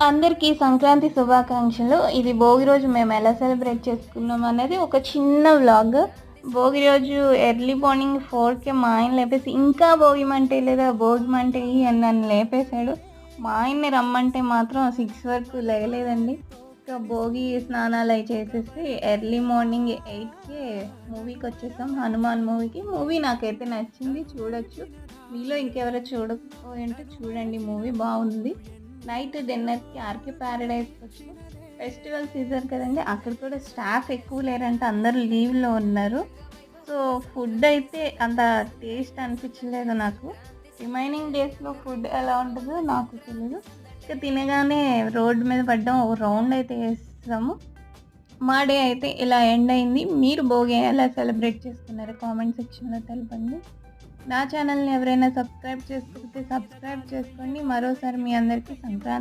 అందరికీ సంక్రాంతి శుభాకాంక్షలు. ఇది భోగి రోజు మేము ఎలా సెలబ్రేట్ చేసుకున్నాం అనేది ఒక చిన్న వ్లాగ్. భోగి రోజు ఎర్లీ మార్నింగ్ 4కే మా ఆయన లేపేసి, ఇంకా భోగి మంటే లేదా భోగి మంటే అని నన్ను లేపేశాడు. మా ఆయన్ని రమ్మంటే మాత్రం 6 వరకు లేగలేదండి. ఇంకా భోగి స్నానాలు అవి చేసేసి ఎర్లీ మార్నింగ్ 8కే మూవీకి వచ్చేసాం, హనుమాన్ మూవీకి. మూవీ నాకైతే నచ్చింది, చూడొచ్చు. మీలో ఇంకెవరో చూడకపోయి ఉంటే చూడండి, మూవీ బాగుంది. నైట్ డిన్నర్కి ఆర్కే ప్యారడైస్కి వచ్చాం. ఫెస్టివల్ సీజన్ కదండి, అక్కడ కూడా స్టాఫ్ ఎక్కువ లేరంటే అందరూ లీవ్లో ఉన్నారు. సో ఫుడ్ అయితే అంత టేస్ట్ అనిపించలేదు నాకు. రిమైనింగ్ డేస్లో ఫుడ్ ఎలా ఉంటుందో నాకు తెలియదు. ఇక తినగానే రోడ్డు మీద పడ్డాం, ఒక రౌండ్ అయితే వేస్తాము. మా డే అయితే ఇలా ఎండ్ అయింది. మీరు భోగి ఎలా సెలబ్రేట్ చేసుకున్నారో కామెంట్ సెక్షన్లో తెలపండి. నా ఛానల్ని ఎవరైనా సబ్స్క్రైబ్ చేసుకోకపోతే సబ్స్క్రైబ్ చేసుకోండి. మరోసారి మీ అందరికీ సంక్రాంతి